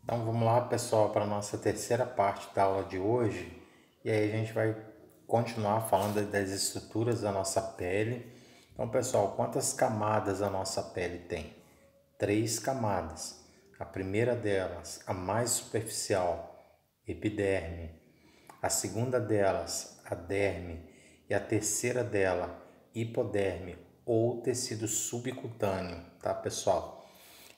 Então vamos lá, pessoal, para a nossa terceira parte da aula de hoje. E aí a gente vai continuar falando das estruturas da nossa pele. Então, pessoal, quantas camadas a nossa pele tem? 3 camadas. A primeira delas, a mais superficial, epiderme. A segunda delas, a derme. E a terceira dela, hipoderme ou tecido subcutâneo, tá, pessoal?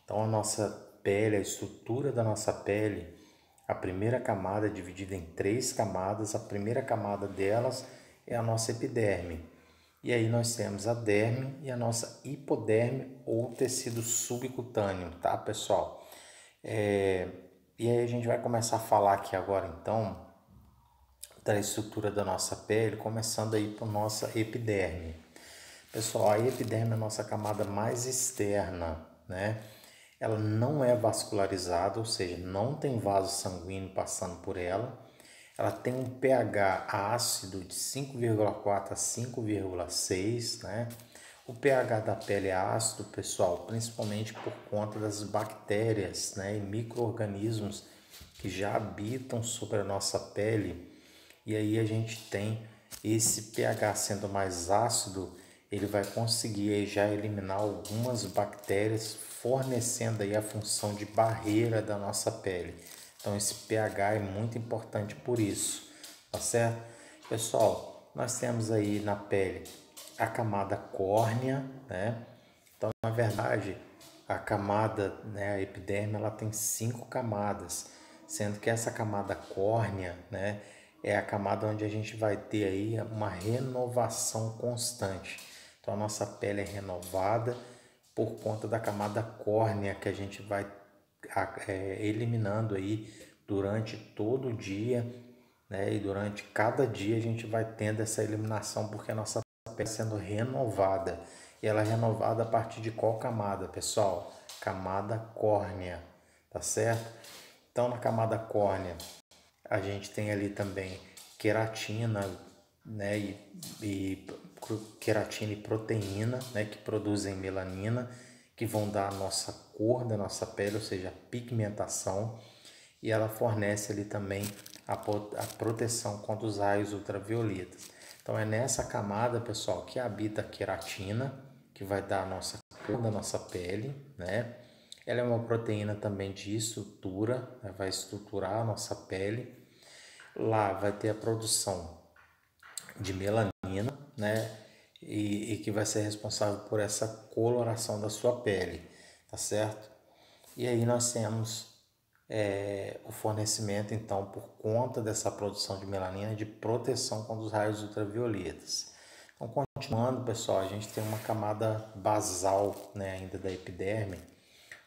Então, a nossa pele, a estrutura da nossa pele, a primeira camada é dividida em 3 camadas. A primeira camada delas é a nossa epiderme. E aí nós temos a derme e a nossa hipoderme ou tecido subcutâneo, tá, pessoal? E aí a gente vai começar a falar aqui agora, então, da estrutura da nossa pele, começando aí por nossa epiderme. Pessoal, a epiderme é a nossa camada mais externa, né? Ela não é vascularizada, ou seja, não tem vaso sanguíneo passando por ela. Ela tem um pH ácido de 5,4 a 5,6, né? O pH da pele é ácido, pessoal, principalmente por conta das bactérias, né, e micro-organismos que já habitam sobre a nossa pele. E aí a gente tem esse pH sendo mais ácido, ele vai conseguir aí já eliminar algumas bactérias, fornecendo aí a função de barreira da nossa pele. Então esse pH é muito importante por isso, tá certo? Pessoal, nós temos aí na pele a camada córnea, né? Então, na verdade, a camada, né, a epiderme, ela tem 5 camadas, sendo que essa camada córnea, né, é a camada onde a gente vai ter aí uma renovação constante. Então, a nossa pele é renovada por conta da camada córnea que a gente vai eliminando aí durante todo o dia, né? E durante cada dia a gente vai tendo essa eliminação porque a nossa pele está sendo renovada. E ela é renovada a partir de qual camada, pessoal? Camada córnea, tá certo? Então, na camada córnea, a gente tem ali também queratina, né? E queratina e proteína, né? Que produzem melanina, que vão dar a nossa cor da nossa pele, ou seja, a pigmentação. E ela fornece ali também a proteção contra os raios ultravioletas. Então é nessa camada, pessoal, que habita a queratina, que vai dar a nossa cor da nossa pele, né? Ela é uma proteína também de estrutura, né? Vai estruturar a nossa pele. Lá vai ter a produção de melanina, né? E que vai ser responsável por essa coloração da sua pele, tá certo? E aí nós temos o fornecimento, então, por conta dessa produção de melanina, de proteção contra os raios ultravioletas. Então, continuando, pessoal, a gente tem uma camada basal, né, ainda da epiderme,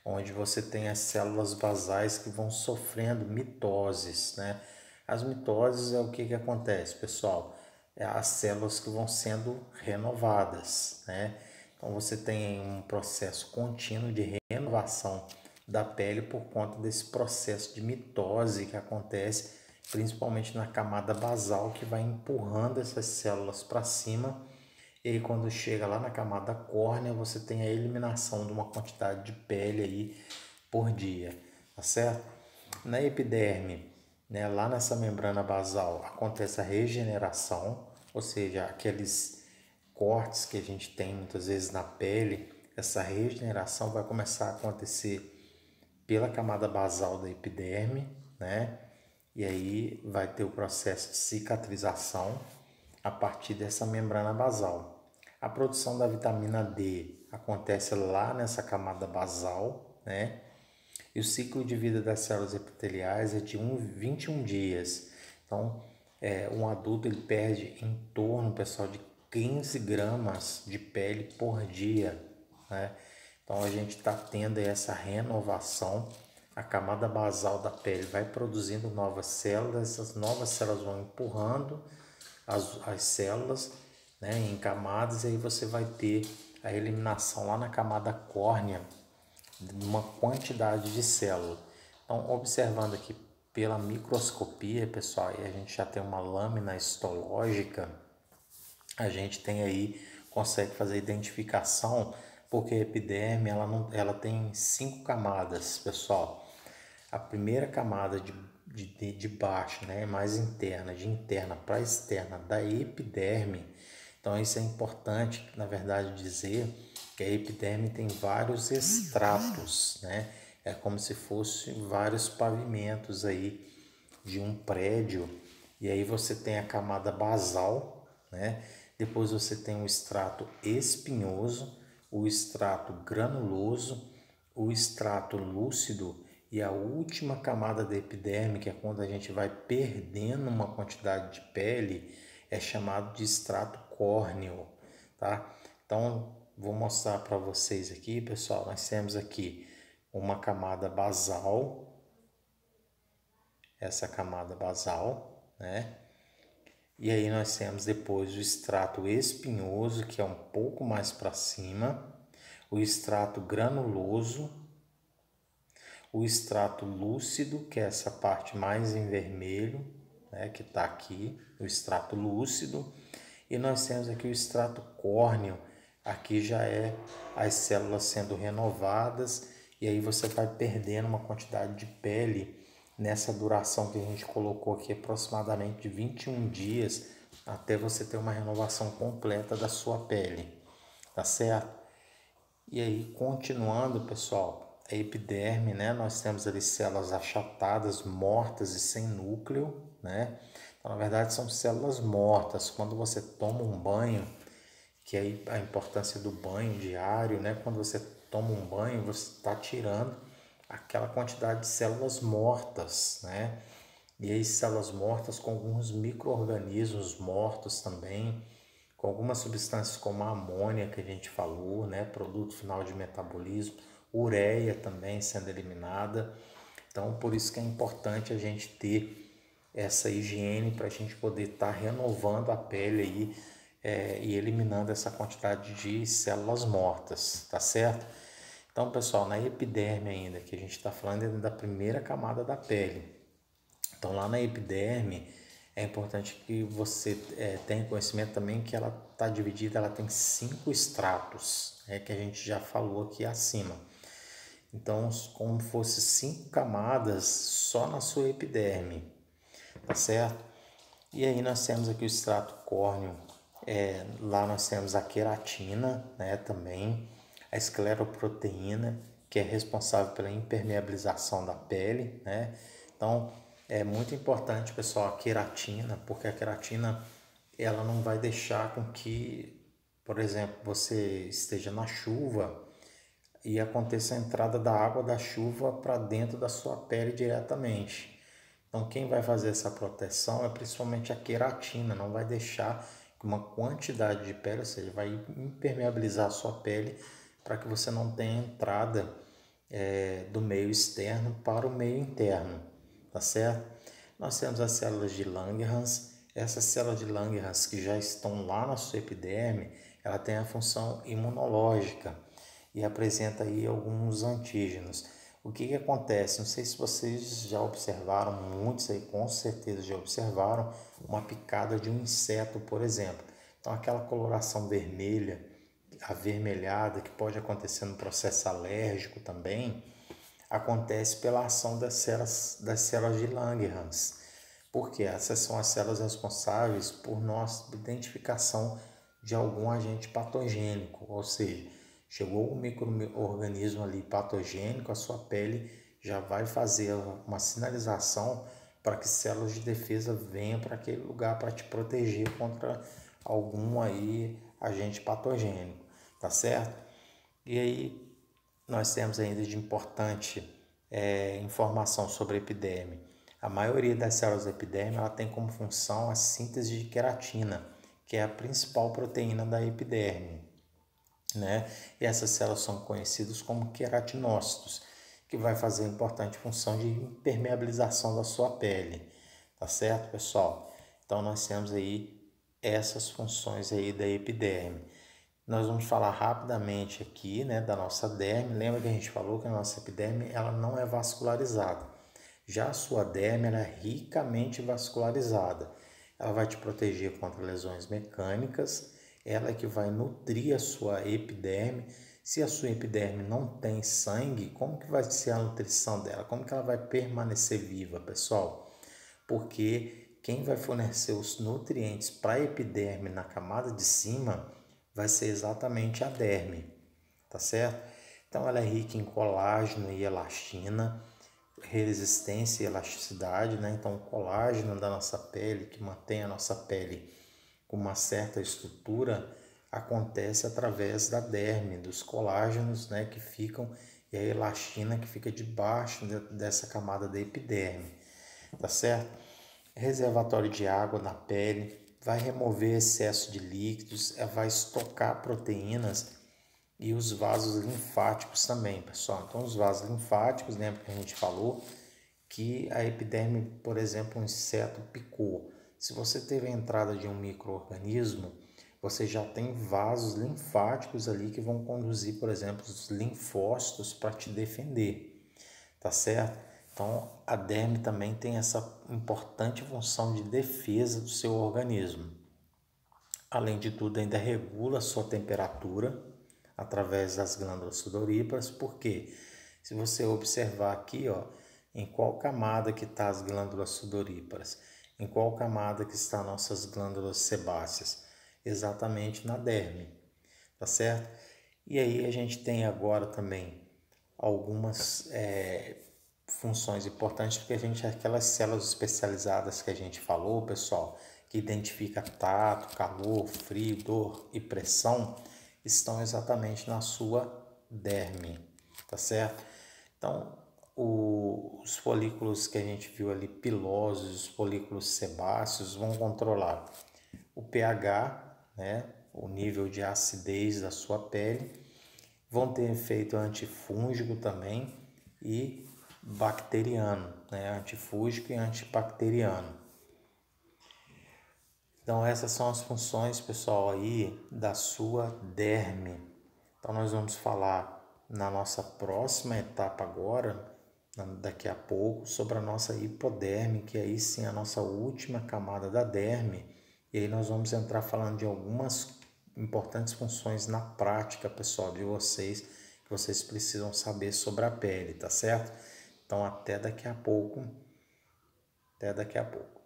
onde você tem as células basais que vão sofrendo mitoses, né? As mitoses é o que acontece, pessoal? É as células que vão sendo renovadas, né? Então você tem um processo contínuo de renovação da pele por conta desse processo de mitose que acontece principalmente na camada basal, que vai empurrando essas células para cima. E aí, quando chega lá na camada córnea, você tem a eliminação de uma quantidade de pele aí por dia, tá certo? Na epiderme, né, lá nessa membrana basal, acontece a regeneração, ou seja, aqueles cortes que a gente tem muitas vezes na pele, essa regeneração vai começar a acontecer pela camada basal da epiderme, né? E aí vai ter o processo de cicatrização a partir dessa membrana basal. A produção da vitamina D acontece lá nessa camada basal, né? E o ciclo de vida das células epiteliais é de 21 dias. Então, um adulto ele perde em torno, pessoal, de 15 gramas de pele por dia, né? Então, a gente está tendo essa renovação. A camada basal da pele vai produzindo novas células, essas novas células vão empurrando as células, né, em camadas, e aí você vai ter a eliminação lá na camada córnea de uma quantidade de células. Então, observando aqui pela microscopia, pessoal, e a gente já tem uma lâmina histológica, a gente tem aí, consegue fazer identificação, porque a epiderme ela tem 5 camadas, pessoal. a primeira camada de baixo, né, mais interna, de interna para externa da epiderme. Então isso é importante, na verdade, dizer que a epiderme tem vários estratos, né? É como se fosse vários pavimentos aí de um prédio. E aí você tem a camada basal, né? Depois você tem o estrato espinhoso, o estrato granuloso, o estrato lúcido e a última camada da epiderme, que é quando a gente vai perdendo uma quantidade de pele, é chamado de estrato córneo, tá? Então, vou mostrar para vocês aqui, pessoal. Nós temos aqui uma camada basal, essa camada basal, né? E aí nós temos depois o estrato espinhoso, que é um pouco mais para cima, o estrato granuloso, o estrato lúcido, que é essa parte mais em vermelho, né, que está aqui, o estrato lúcido, e nós temos aqui o estrato córneo. Aqui já é as células sendo renovadas, e aí você vai perdendo uma quantidade de pele nessa duração que a gente colocou aqui, aproximadamente de 21 dias, até você ter uma renovação completa da sua pele, tá certo? E aí, continuando, pessoal, a epiderme, né? Nós temos ali células achatadas, mortas e sem núcleo, né? Então, na verdade, são células mortas. Quando você toma um banho, que aí a importância do banho diário, né? Quando você toma um banho, você está tirando aquela quantidade de células mortas, né? E aí células mortas com alguns micro-organismos mortos também, com algumas substâncias como a amônia que a gente falou, né? Produto final de metabolismo, ureia também sendo eliminada. Então, por isso que é importante a gente ter essa higiene para a gente poder estar renovando a pele aí, e eliminando essa quantidade de células mortas, tá certo? Então, pessoal, na epiderme ainda, que a gente está falando da primeira camada da pele. Então, lá na epiderme, é importante que você tenha conhecimento também que ela está dividida, ela tem 5 estratos, que a gente já falou aqui acima. Então, como fosse 5 camadas só na sua epiderme, tá certo? E aí nós temos aqui o extrato córneo, lá nós temos a queratina, né, também, a escleroproteína, que é responsável pela impermeabilização da pele, né? Então, é muito importante, pessoal, a queratina, porque a queratina, ela não vai deixar com que, por exemplo, você esteja na chuva e aconteça a entrada da água da chuva para dentro da sua pele diretamente. Então, quem vai fazer essa proteção é principalmente a queratina, não vai deixar uma quantidade de pele, ou seja, vai impermeabilizar a sua pele para que você não tenha entrada do meio externo para o meio interno, tá certo? Nós temos as células de Langerhans. Essas células de Langerhans que já estão lá na sua epiderme, ela tem a função imunológica e apresenta aí alguns antígenos. O que acontece? Não sei se vocês já observaram, muitos aí com certeza já observaram uma picada de um inseto, por exemplo. Então aquela coloração vermelha, avermelhada, que pode acontecer no processo alérgico também, acontece pela ação das células de Langerhans. Porque essas são as células responsáveis por nossa identificação de algum agente patogênico, ou seja, chegou um micro-organismo ali patogênico, a sua pele já vai fazer uma sinalização para que células de defesa venham para aquele lugar para te proteger contra algum aí agente patogênico, tá certo? E aí nós temos ainda de importante informação sobre a epiderme. A maioria das células da epiderme ela tem como função a síntese de queratina, que é a principal proteína da epiderme, né? E essas células são conhecidas como queratinócitos, que vai fazer a importante função de impermeabilização da sua pele, tá certo, pessoal? Então nós temos aí essas funções aí da epiderme. Nós vamos falar rapidamente aqui, né, da nossa derme. Lembra que a gente falou que a nossa epiderme ela não é vascularizada. Já a sua derme ela é ricamente vascularizada. Ela vai te proteger contra lesões mecânicas. Ela é que vai nutrir a sua epiderme Se a sua epiderme não tem sangue, como que vai ser a nutrição dela? Como que ela vai permanecer viva, pessoal? Porque quem vai fornecer os nutrientes para a epiderme na camada de cima vai ser exatamente a derme, tá certo? Então ela é rica em colágeno e elastina, resistência e elasticidade, né? Então o colágeno da nossa pele, que mantém a nossa pele com uma certa estrutura, acontece através da derme, dos colágenos, né, que ficam, e a elastina que fica debaixo dessa camada da epiderme, tá certo? Reservatório de água na pele, vai remover excesso de líquidos, vai estocar proteínas e os vasos linfáticos também, pessoal. Então os vasos linfáticos, lembra que a gente falou que a epiderme, por exemplo, um inseto picou. Se você teve a entrada de um micro-organismo, você já tem vasos linfáticos ali que vão conduzir, por exemplo, os linfócitos para te defender, tá certo? Então, a derme também tem essa importante função de defesa do seu organismo. Além de tudo, ainda regula a sua temperatura através das glândulas sudoríparas, porque se você observar aqui, ó, em qual camada que está as glândulas sudoríparas, em qual camada que estão nossas glândulas sebáceas, exatamente na derme, tá certo? E aí a gente tem agora também algumas funções importantes, porque a gente, aquelas células especializadas que a gente falou, pessoal, que identifica tato, calor, frio, dor e pressão, estão exatamente na sua derme, tá certo? Então, os folículos que a gente viu ali, pilosos, os folículos sebáceos, vão controlar o pH, né, o nível de acidez da sua pele, vão ter efeito antifúngico também e bacteriano, né, antifúngico e antibacteriano. Então essas são as funções, pessoal, aí da sua derme. Então nós vamos falar na nossa próxima etapa agora, daqui a pouco, sobre a nossa hipoderme, que aí sim é a nossa última camada da derme. E aí nós vamos entrar falando de algumas importantes funções na prática, pessoal, de vocês, que vocês precisam saber sobre a pele, tá certo? Então até daqui a pouco. Até daqui a pouco.